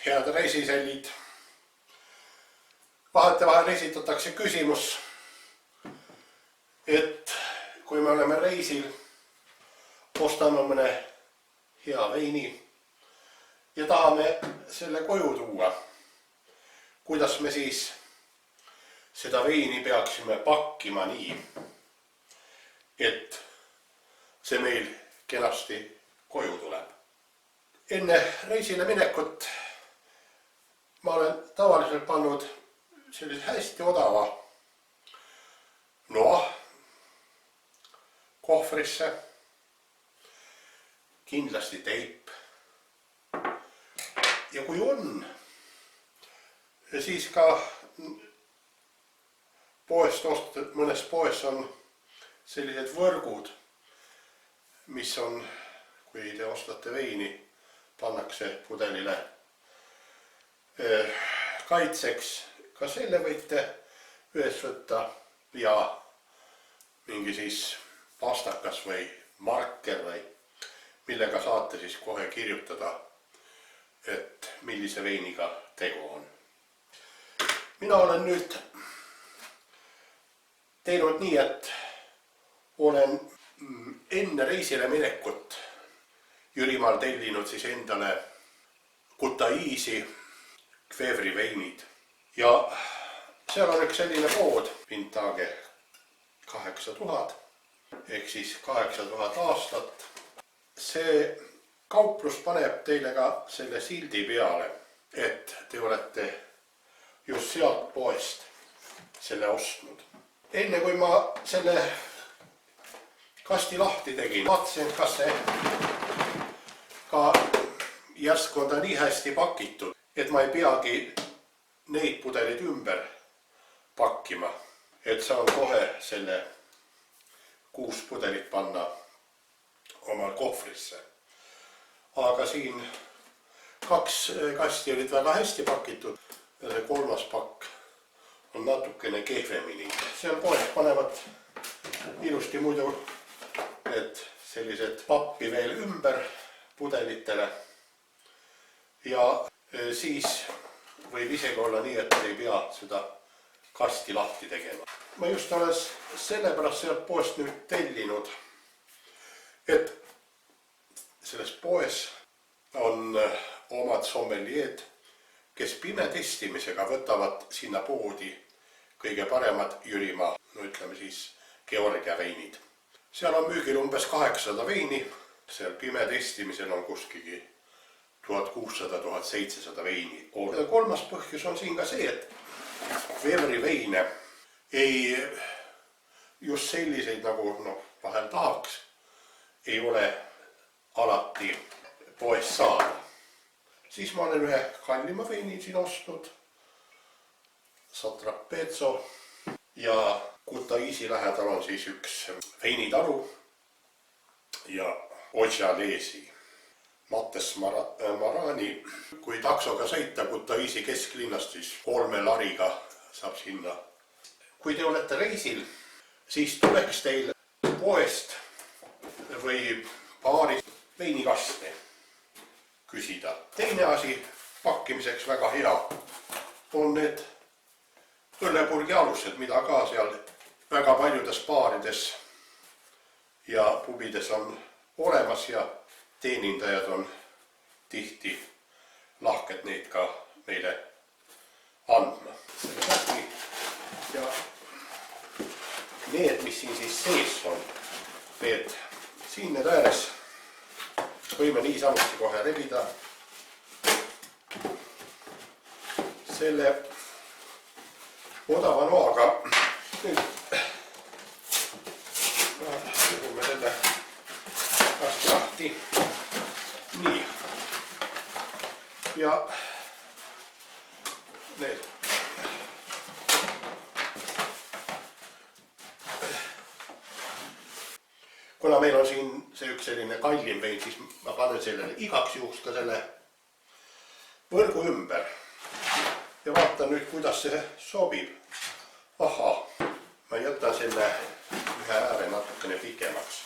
Head reisisellid. Vahetevahel esitatakse küsimus, et kui me oleme reisil, ostame mõne hea veini ja tahame selle koju tuua. Kuidas me siis seda veini peaksime pakkima nii, et see meil kenasti koju tuleb. Enne reisile minekut ma olen tavaliselt pannud sellise hästi odava noa kohvrisse, kindlasti teip. Ja kui on, siis ka mõnes poes on sellised võrgud, mis on, kui te ostate veini, pannakse pudelile kaitseks. Ka selle võite ühes võtta ja mingi siis pastakas või marker või millega saate siis kohe kirjutada, et millise veiniga tegu on. Mina olen nüüd teinud nii, et olen enne reisile minekut Jürimaal tellinud siis endale Kutaisi Kvevri veinid. Ja seal on üks selline pood, Vintage 8000, ehk siis 8000 aastat. See kauplus paneb teile ka selle sildi peale, et te olete just sealt poest selle ostnud. Enne kui ma selle kasti lahti tegin, vaatasin, kas see ka järsku on ta nii hästi pakitud, et ma ei peagi neid pudelid ümber pakkima, et saan kohe selle 6 pudelit panna oma kohvrisse. Aga siin 2 kasti olid väga hästi pakitud ja see 3. pakk on natukene kehvemini. Seal poes panevad ilusti muidu need sellised pappi veel ümber pudelitele ja siis võib isegi olla nii, et ei pea seda kasti lahti tegema. Ma just olen sellepärast sealt poest nüüd tellinud, et selles poes on omad sommeljeed, kes pimetestimisega võtavad sinna poodi kõige paremad Jürimaa, no ütleme siis Georgia veinid. Seal on müügil umbes 800 veini, seal pimetestimisel on kuskigi 1600–1700 veini. 3. põhjus on siin ka see, et Kvevri veine ei just selliseid nagu vahel tahaks, ei ole alati poes saada. Siis ma olen ühe kallima veini siin ostnud, Satrapezzo, ja Kutaisi lähedal on siis üks veinitaru ja Odžalesi. Mattes Marani, kui taksoga sõita Kutaisi kesklinnast, siis 3 lariga saab sinna. Kui te olete reisil, siis tuleks teil poest või baarist veinikaste küsida. Teine asi pakkimiseks väga hea on need õllepurgi alused, mida ka seal väga paljudes baarides ja pubides on olemas ja teenindajad on tihti lahked neid ka meile andma. Ja need, mis siin siis sees on, need siin need ääres võime niisamuti kohe rebida. Selle odava noaga nüüd lõhume selle kasti lahti. Nii. Ja need kuna meil on siin see üks selline kallim vein, siis ma panen sellele igaks juhuks ka selle võrgu ümber ja vaatan nüüd, kuidas see sobib. Ahah, ma jätan selle ühe ääre natukene pikemaks.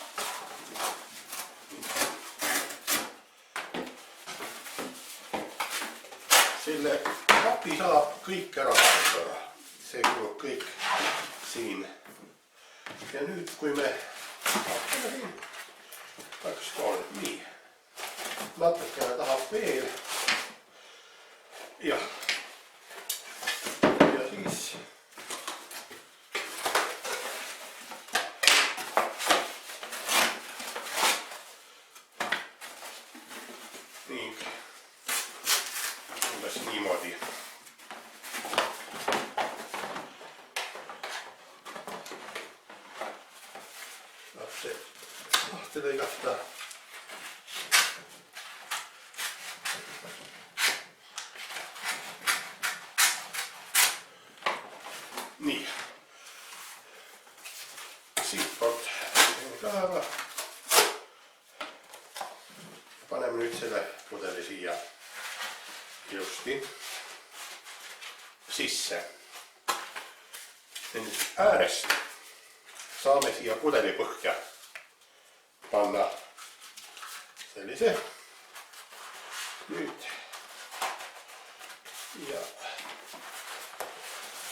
Selle kapi saab kõik ära kasutada. See kulub kõik siin. Ja nüüd kui me nii, natukene tahab veel. Ja siis ning umbes niimoodi. Saab see lahti lõigata. Nii. Siitpoolt ka ära. Paneme nüüd selle pudeli siia ilusti sisse. Nendest äärest saame siia pudeli põhja panna sellise. Nüüd ja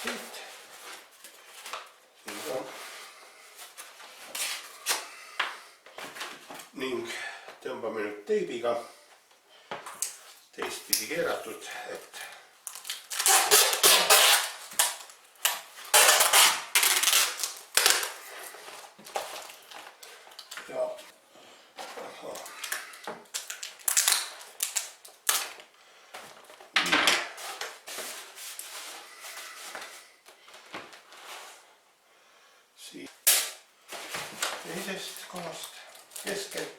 siit. Siin on. Ning tõmbame nüüd teibiga teistpidi keeratud, et ja siit teisest kohast keskelt.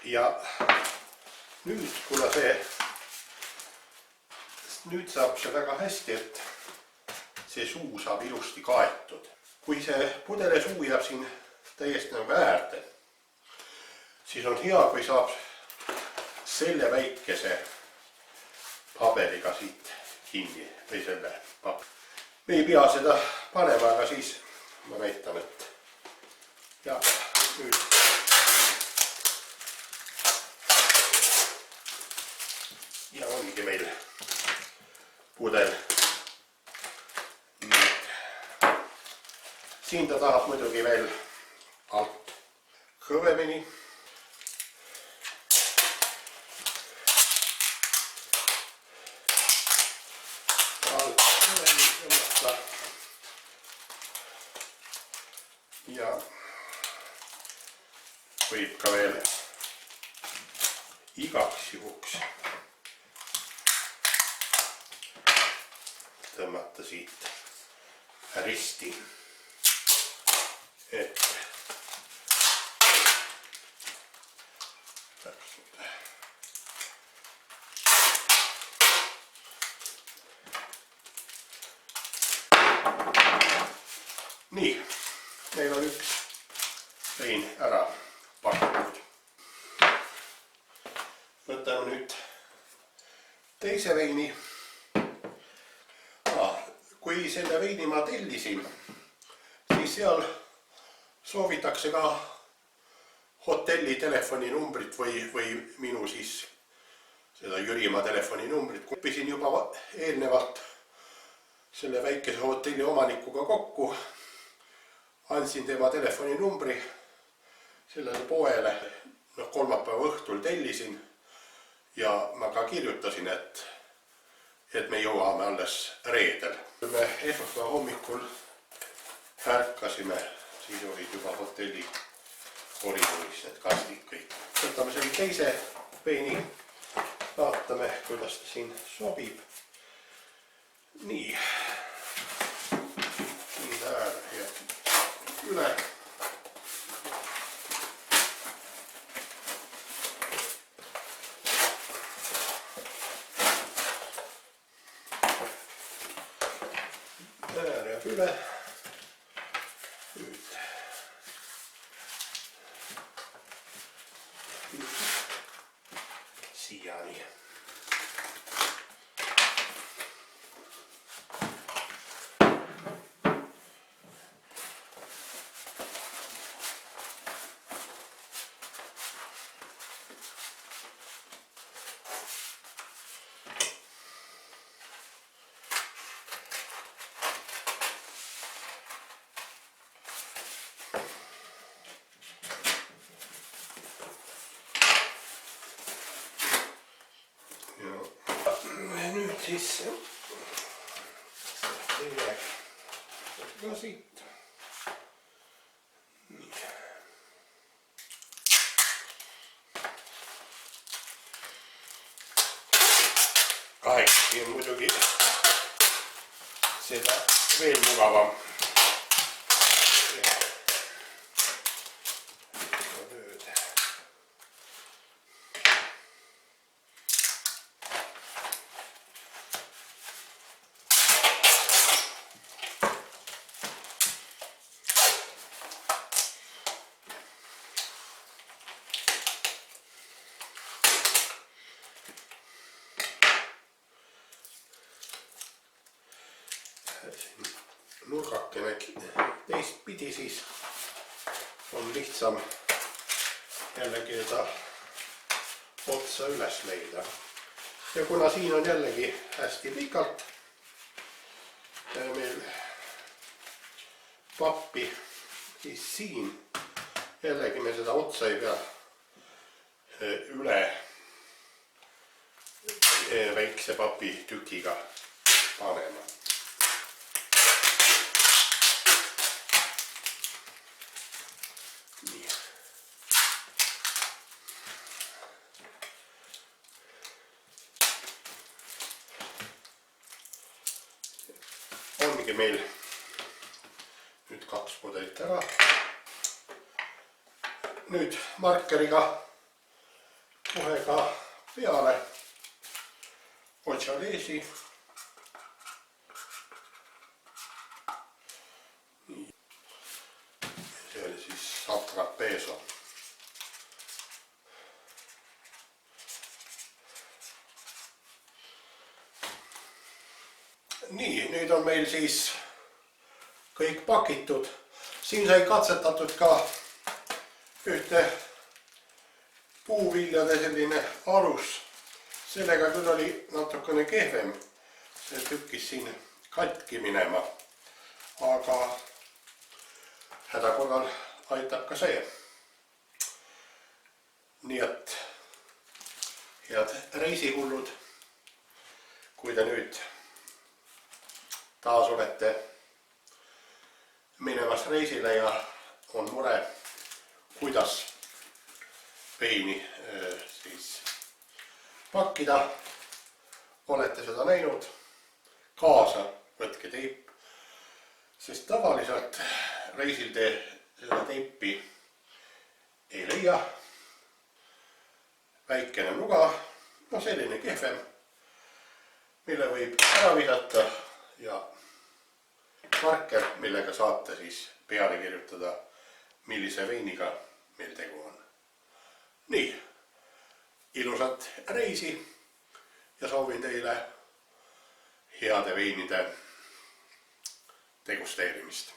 Ja nüüd, kuna nüüd saab see väga hästi, et see suu saab ilusti kaetud. Kui see pudele suu jääb siin täiesti nagu äärde, siis on hea, kui saab selle väikese paberiga siit kinni või selle papri. Me ei pea seda panema, aga siis ma näitan, et ja nüüd ja ongi meil pudel. Siin ta tahab muidugi veel alt kõvemini. Alt kõvemini tõmmata. Ja võib ka veel igaks juhuks tõmmata siit risti, et nii, meil on üks vein ära pakutud. Võtame nüüd teise veini. Kui selle veini ma tellisin, siis seal soovitakse ka hotelli telefoninumbrit või minu siis seda Jürimaa telefoninumbrit. Kuppisin juba eelnevalt selle väikese hotelli omanikuga kokku, andsin tema telefoninumbri sellele poele, kolmapäeva õhtul tellisin ja ma ka kirjutasin, et me jõuame alles reedel. Kui me esmaspäeva hommikul ärkasime, siis olid juba hotelli koridoris need kastid kõik. Võtame selle teise veini, vaatame, kuidas ta siin sobib. Nii. Nii äär ja üle. Äär jääb üle. Nüüd. Siiani. siis siit. Niin. Kaikki on muidugi sitä veel mugavam. Nurkakkene teist pidi siis on lihtsam jällegi seda otsa üles leida. Ja kuna siin on jällegi hästi pikalt meil pappi, siis siin jällegi me seda otsa ei pea üle väikse papitükiga panema. Ongi meil nüüd 2 pudelit ära. Nüüd markeriga kohe ka peale Otsaleesi. See oli siis Atrapeso. Nii, nüüd on meil siis kõik pakitud. Siin sai katsetatud ka ühte puuviljade selline alus. Sellega küll oli natukene kehvem. See tükkis siin katki minema. Aga häda korral aitab ka see. Nii et head reisihullud, kui te nüüd taas olete minemas reisile ja on mure, kuidas veini siis pakkida. Olete seda näinud, kaasa võtke teip, sest tavaliselt reisil te seda teipi ei leia. Väikene nuga, no selline kehvem, mille võib ära visata ja marker, millega saate siis peale kirjutada, millise veiniga meil tegu on. Nii, ilusat reisi ja soovin teile heade veinide degusteerimist.